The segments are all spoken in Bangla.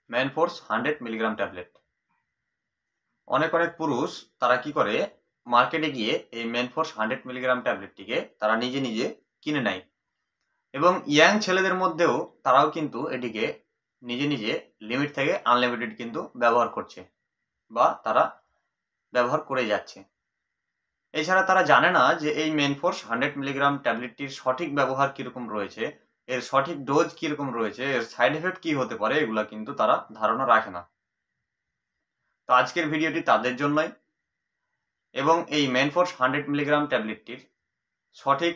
Manforce 100 milligram tablet. অনেক পুরুষ তারা কি করে, মার্কেটে গিয়ে এই ম্যানফোর্স 100 মিলিগ্রাম ট্যাবলেটটিকে তারা নিজে নিজে কিনে নেয় এবং ইয়াং ছেলেদের মধ্যেও তারাও কিন্তু এটিকে নিজে নিজে লিমিট থেকে আনলিমিটেড কিন্তু ব্যবহার করছে বা তারা ব্যবহার করে যাচ্ছে। এছাড়া তারা জানে না যে এই ম্যানফোর্স 100 মিলিগ্রাম ট্যাবলেটটির সঠিক ব্যবহার কীরকম রয়েছে, এর সঠিক ডোজ কীরকম রয়েছে, এর সাইড এফেক্ট কী হতে পারে, এগুলো কিন্তু তারা ধারণা রাখে না। তো আজকের ভিডিওটি তাদের জন্যই। এবং এই ম্যানফোর্স 100 মিলিগ্রাম ট্যাবলেটটির সঠিক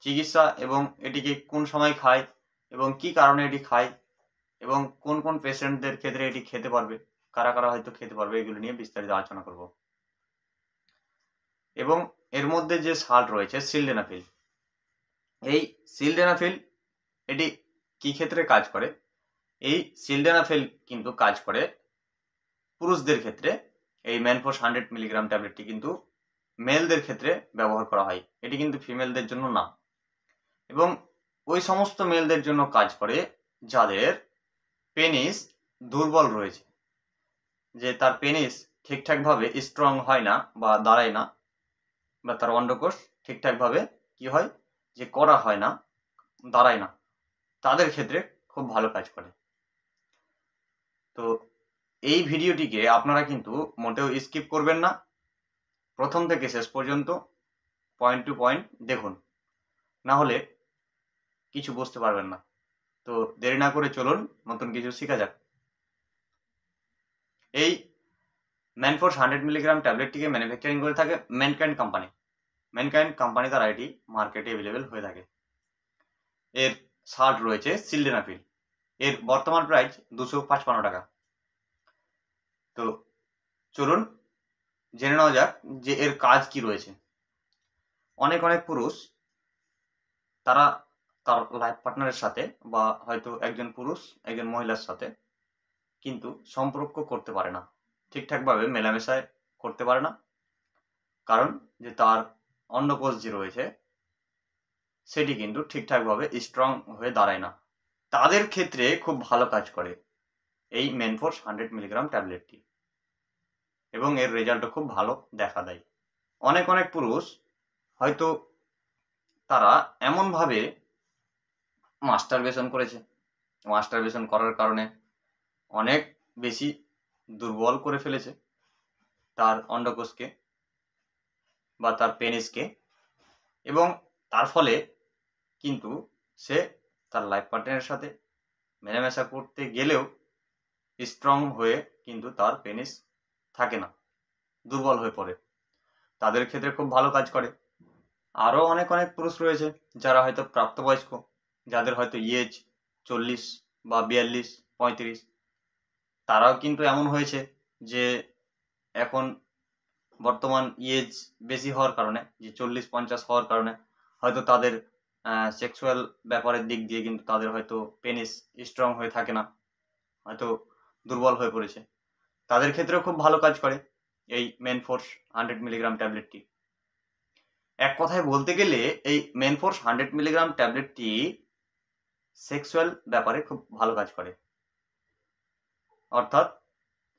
চিকিৎসা এবং এটিকে কোন সময় খায় এবং কি কারণে এটি খায় এবং কোন কোন পেশেন্টদের ক্ষেত্রে এটি খেতে পারবে, কারা কারা হয়তো খেতে পারবে, এগুলো নিয়ে বিস্তারিত আলোচনা করব। এবং এর মধ্যে যে সাল্ট রয়েছে সিলডেনাফিল, এই সিলডেনাফিল এটি কি ক্ষেত্রে কাজ করে? এই সিলডেনাফিল কিন্তু কাজ করে পুরুষদের ক্ষেত্রে। এই ম্যানফোর্স 100 মিলিগ্রাম ট্যাবলেটটি কিন্তু মেলদের ক্ষেত্রে ব্যবহার করা হয়, এটি কিন্তু ফিমেলদের জন্য না। এবং ওই সমস্ত মেলদের জন্য কাজ করে যাদের পেনিস দুর্বল রয়েছে, যে তার পেনিস ঠিকঠাকভাবে স্ট্রং হয় না বা দাঁড়ায় না, বা তার অন্ডকোষ ঠিকঠাকভাবে কি হয় যে করা হয় না, দাঁড়ায় না, তাদের ক্ষেত্রে খুব ভালো কাজ করে। তো এই ভিডিওটিকে আপনারা কিন্তু মোটেও স্কিপ করবেন না, প্রথম থেকে শেষ পর্যন্ত পয়েন্ট টু পয়েন্ট দেখুন, না হলে কিছু বুঝতে পারবেন না। তো দেরি না করে চলুন নতুন কিছু শেখা যাক। এই ম্যানফোর্স 100 মিলিগ্রাম ট্যাবলেটটিকে ম্যানুফ্যাকচারিং করে থাকে ম্যানকাইন্ড কোম্পানি। ম্যানকাইন্ড কোম্পানি দ্বারা এটি মার্কেটে অ্যাভেলেবেল হয়ে থাকে। এর সাল্ট রয়েছে সিলডেনাফিল, এর বর্তমান প্রাইস 255 টাকা। তো চলুন জেনে নেওয়া যাক যে এর কাজ কি রয়েছে। অনেক পুরুষ তারা তার লাইফ পার্টনারের সাথে বা হয়তো একজন পুরুষ একজন মহিলার সাথে কিন্তু সম্পর্ক করতে পারে না, ঠিকঠাকভাবে মেলামেশায় করতে পারে না, কারণ যে তার অন্ডকোষ যে রয়েছে সেটি কিন্তু ঠিকঠাকভাবে স্ট্রং হয়ে দাঁড়ায় না। তাদের ক্ষেত্রে খুব ভালো কাজ করে এই ম্যানফোর্স 100 মিলিগ্রাম ট্যাবলেটটি এবং এর রেজাল্টও খুব ভালো দেখা দেয়। অনেক পুরুষ হয়তো তারা এমনভাবে মাস্টারবেশন করেছে, মাস্টারবেশন করার কারণে অনেক বেশি দুর্বল করে ফেলেছে তার অন্ডকোষকে বা তার পেনিসকে, এবং তার ফলে কিন্তু সে তার লাইফ পার্টনারের সাথে মেলামেশা করতে গেলেও স্ট্রং হয়ে কিন্তু তার পেনিস থাকে না, দুর্বল হয়ে পড়ে। তাদের ক্ষেত্রে খুব ভালো কাজ করে। আরও অনেক পুরুষ রয়েছে যারা হয়তো প্রাপ্তবয়স্ক, যাদের হয়তো এজ 40 বা 42, 35, তারাও কিন্তু এমন হয়েছে যে এখন বর্তমান এজ বেশি হওয়ার কারণে, যে 40-50 হওয়ার কারণে হয়তো তাদের সেক্সুয়াল ব্যাপারের দিক দিয়ে কিন্তু তাদের হয়তো পেনিস স্ট্রং হয়ে থাকে না, হয়তো দুর্বল হয়ে পড়েছে। তাদের ক্ষেত্রেও খুব ভালো কাজ করে এই ম্যানফোর্স 100 মিলিগ্রাম ট্যাবলেটটি। এক কথায় বলতে গেলে এই ম্যানফোর্স 100 মিলিগ্রাম ট্যাবলেটটি সেক্সুয়াল ব্যাপারে খুব ভালো কাজ করে, অর্থাৎ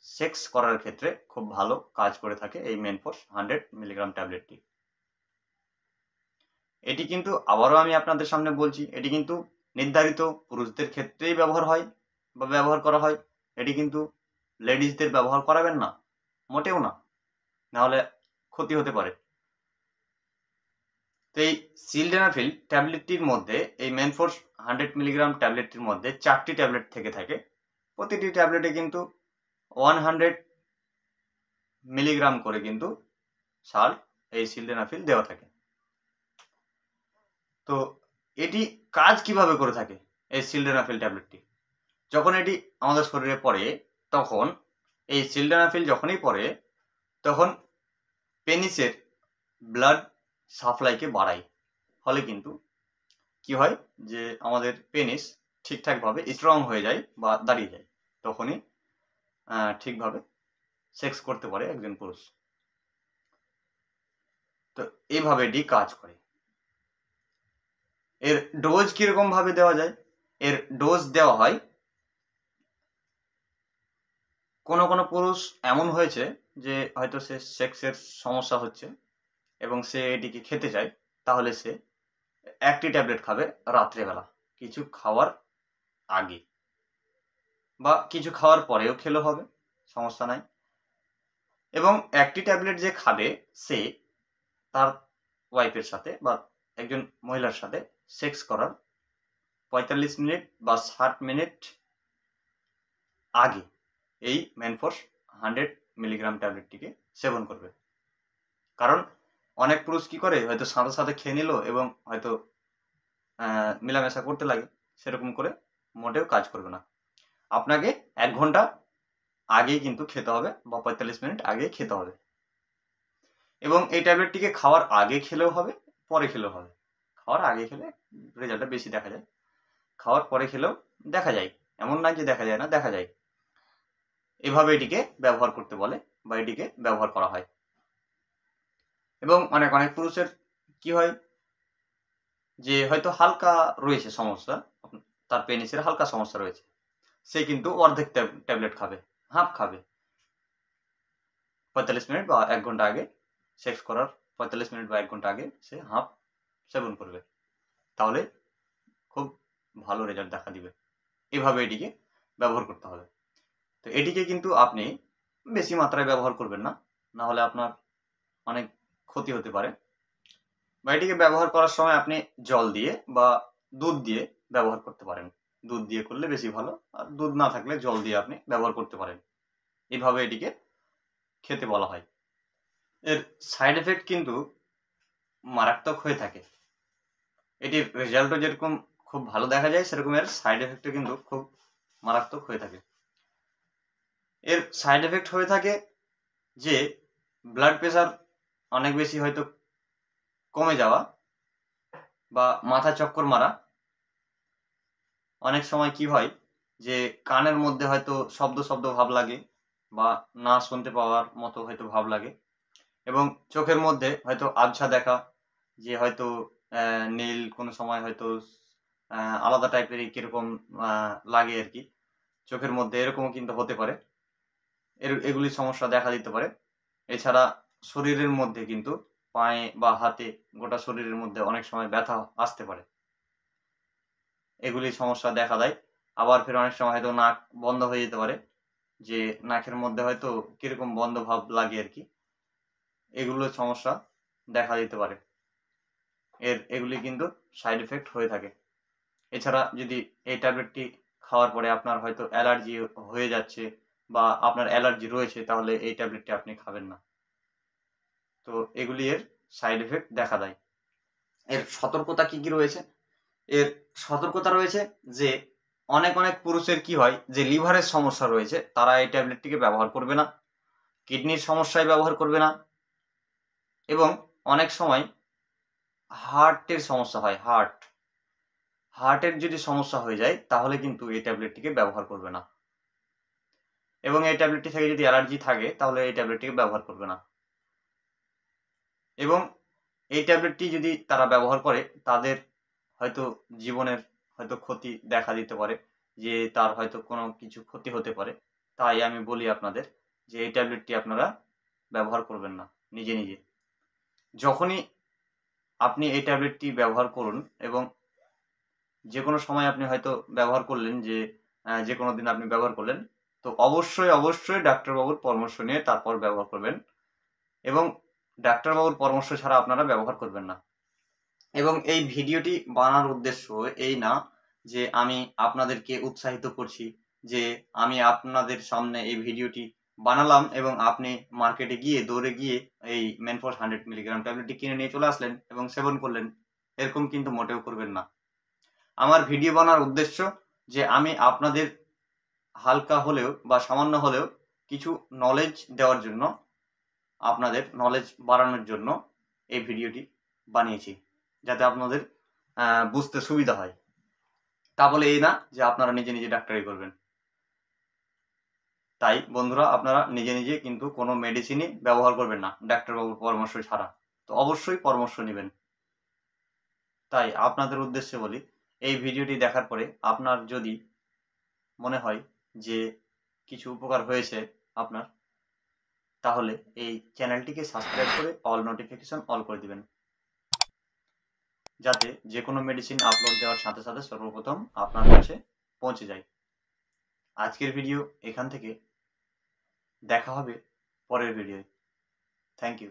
সেক্স করার ক্ষেত্রে খুব ভালো কাজ করে থাকে এই ম্যানফোর্স 100 মিলিগ্রাম ট্যাবলেটটি। এটি কিন্তু আবারও আমি আপনাদের সামনে বলছি, এটি কিন্তু নির্ধারিত পুরুষদের ক্ষেত্রেই ব্যবহার হয় বা ব্যবহার করা হয়। এটি কিন্তু লেডিসদের ব্যবহার করাবেন না, মোটেও না, নাহলে ক্ষতি হতে পারে। তো এই সিলডেনাফিল ট্যাবলেটটির মধ্যে, এই ম্যানফোর্স 100 মিলিগ্রাম ট্যাবলেটটির মধ্যে 4টি ট্যাবলেট থেকে থাকে। প্রতিটি ট্যাবলেটে কিন্তু 100 মিলিগ্রাম করে কিন্তু সাল্ট এই সিলডেনাফিল দেওয়া থাকে। তো এটি কাজ কিভাবে করে থাকে এই সিলডেনাফিল ট্যাবলেটটি? যখন এটি আমাদের শরীরে পড়ে, তখন এই সিলডেনাফিল যখনই পড়ে তখন পেনিসের ব্লাড সাপ্লাইকে বাড়ায়, ফলে কিন্তু কি হয় যে আমাদের পেনিস ঠিকঠাকভাবে স্ট্রং হয়ে যায় বা দাঁড়িয়ে যায়, তখনই ঠিকভাবে সেক্স করতে পারে একজন পুরুষ। তো এইভাবে এটি কাজ করে। এর ডোজ কীরকম ভাবে দেওয়া যায়? এর ডোজ দেওয়া হয় কোনো কোনো পুরুষ এমন হয়েছে যে হয়তো সে সেক্সের সমস্যা হচ্ছে এবং সে এটিকে খেতে চায়, তাহলে সে একটি ট্যাবলেট খাবে রাত্রেবেলা কিছু খাওয়ার আগে, বা কিছু খাওয়ার পরেও খেলেও হবে, সমস্যা নাই। এবং একটি ট্যাবলেট যে খাবে সে তার ওয়াইফের সাথে বা একজন মহিলার সাথে সেক্স করার 45 মিনিট বা 60 মিনিট আগে এই ম্যানফোর্স 100 মিলিগ্রাম ট্যাবলেটটিকে সেবন করবে। কারণ অনেক পুরুষ কি করে, হয়তো সাথে সাথে খেয়ে নিল এবং হয়তো মেলামেশা করতে লাগে, সেরকম করে মোটেও কাজ করবে না। আপনাকে 1 ঘন্টা আগেই কিন্তু খেতে হবে বা 45 মিনিট আগেই খেতে হবে। এবং এই ট্যাবলেটটিকে খাওয়ার আগে খেলেও হবে, পরে খেলেও হবে। খাওয়ার আগে খেলে রেজাল্টটা বেশি দেখা যায়, খাওয়ার পরে খেলেও দেখা যায়, এমন না যে দেখা যায় না, দেখা যায়। এভাবে এটিকে ব্যবহার করতে বলে বা এটিকে ব্যবহার করা হয়। এবং অনেক অনেক পুরুষের কি হয় যে হয়তো হালকা রয়েছে সমস্যা, তার পেনিসের হালকা সমস্যা রয়েছে, সে কিন্তু অর্ধেক ট্যাবলেট খাবে, হাফ খাবে 45 মিনিট বা 1 ঘন্টা আগে, সেক্স করার 45 মিনিট বা 1 ঘন্টা আগে সে হাফ সেবন করবে, তাহলে খুব ভালো রেজাল্ট দেখা দিবে। এভাবে এটিকে ব্যবহার করতে হবে। তো এটিকে কিন্তু আপনি বেশি মাত্রায় ব্যবহার করবেন না, না হলে আপনার অনেক ক্ষতি হতে পারে। বা এটিকে ব্যবহার করার সময় আপনি জল দিয়ে বা দুধ দিয়ে ব্যবহার করতে পারেন। দুধ দিয়ে করলে বেশি ভালো, আর দুধ না থাকলে জল দিয়ে আপনি ব্যবহার করতে পারেন। এইভাবে এটিকে খেতে বলা হয়। এর সাইড এফেক্ট কিন্তু মারাত্মক হয়ে থাকে। এটির রেজাল্টও যেরকম খুব ভালো দেখা যায়, সেরকম এর সাইড এফেক্টও কিন্তু খুব মারাত্মক হয়ে থাকে। এর সাইড এফেক্ট হয়ে থাকে যে ব্লাড প্রেশার অনেক বেশি হয়তো কমে যাওয়া বা মাথা চক্কর মারা। অনেক সময় কি হয় যে কানের মধ্যে হয়তো শব্দ শব্দ ভাব লাগে বা না শুনতে পাওয়ার মতো হয়তো ভাব লাগে, এবং চোখের মধ্যে হয়তো আবছা দেখা, যে হয়তো নীল কোনো সময় হয়তো আলাদা টাইপের কিরকম লাগে আর কি, চোখের মধ্যে এরকমও কিন্তু হতে পারে, এগুলি সমস্যা দেখা দিতে পারে। এছাড়া শরীরের মধ্যে কিন্তু পায়ে বা হাতে, গোটা শরীরের মধ্যে অনেক সময় ব্যথা আসতে পারে, এগুলি সমস্যা দেখা দেয়। আবার ফের অনেক সময় হয়তো নাক বন্ধ হয়ে যেতে পারে, যে নাকের মধ্যে হয়তো কিরকম বন্ধ ভাব লাগে আর কি, এগুলো সমস্যা দেখা দিতে পারে। এগুলি কিন্তু সাইড এফেক্ট হয়ে থাকে। এছাড়া যদি এই ট্যাবলেটটি খাওয়ার পরে আপনার হয়তো অ্যালার্জি হয়ে যাচ্ছে বা আপনার অ্যালার্জি রয়েছে, তাহলে এই ট্যাবলেটটি আপনি খাবেন না। তো এগুলি এর সাইড এফেক্ট দেখা দেয়। এর সতর্কতা কি কি রয়েছে? এর সতর্কতা রয়েছে যে অনেক অনেক পুরুষের কি হয় যে লিভারের সমস্যা রয়েছে, তারা এই ট্যাবলেটটিকে ব্যবহার করবে না, কিডনির সমস্যায় ব্যবহার করবে না, এবং অনেক সময় হার্টের সমস্যা হয়, হার্টের যদি সমস্যা হয়ে যায় তাহলে কিন্তু এই ট্যাবলেটটিকে ব্যবহার করবে না, এবং এই ট্যাবলেটটি থেকে যদি অ্যালার্জি থাকে তাহলে এই ট্যাবলেটটিকে ব্যবহার করবে না। এবং এই ট্যাবলেটটি যদি তারা ব্যবহার করে, তাদের হয়তো জীবনের হয়তো ক্ষতি দেখা দিতে পারে, যে তার হয়তো কোনো কিছু ক্ষতি হতে পারে। তাই আমি বলি আপনাদের যে এই ট্যাবলেটটি আপনারা ব্যবহার করবেন না নিজে নিজে। যখনই আপনি এই ট্যাবলেটটি ব্যবহার করুন, এবং যে কোনো সময় আপনি হয়তো ব্যবহার করলেন, যে কোনো দিন আপনি ব্যবহার করলেন, তো অবশ্যই অবশ্যই ডাক্তারবাবুর পরামর্শ নিয়ে তারপর ব্যবহার করবেন, এবং ডাক্তারবাবুর পরামর্শ ছাড়া আপনারা ব্যবহার করবেন না। এবং এই ভিডিওটি বানানোর উদ্দেশ্য এই না যে আমি আপনাদেরকে উৎসাহিত করছি যে আমি আপনাদের সামনে এই ভিডিওটি বানালাম এবং আপনি মার্কেটে গিয়ে দৌড়ে গিয়ে এই ম্যানফোর্স 100 মিলিগ্রাম ট্যাবলেটটি কিনে নিয়ে চলে আসলেন এবং সেবন করলেন, এরকম কিন্তু মোটেও করবেন না। আমার ভিডিও বানার উদ্দেশ্য যে আমি আপনাদের হালকা হলেও বা সামান্য হলেও কিছু নলেজ দেওয়ার জন্য, আপনাদের নলেজ বাড়ানোর জন্য এই ভিডিওটি বানিয়েছি, যাতে আপনাদের বুঝতে সুবিধা হয়। তা বলে এই না যে আপনারা নিজে নিজে ডাক্তারি করবেন। তাই বন্ধুরা, আপনারা নিজে নিজে কিন্তু কোনো মেডিসিনই ব্যবহার করবেন না ডাক্তারবাবুর পরামর্শ ছাড়া, তো অবশ্যই পরামর্শ নেবেন। তাই আপনাদের উদ্দেশ্যে বলি, এই ভিডিওটি দেখার পরে আপনার যদি মনে হয় যে কিছু উপকার হয়েছে আপনার, তাহলে এই চ্যানেলটিকে সাবস্ক্রাইব করে অল নোটিফিকেশন অল করে দিবেন, যাতে যে কোনো মেডিসিন আপলোড দেওয়ার সাথে সাথে সর্বপ্রথম আপনার কাছে পৌঁছে যায়। আজকের ভিডিও এখান থেকে, দেখা হবে পরের ভিডিওয়। Thank you.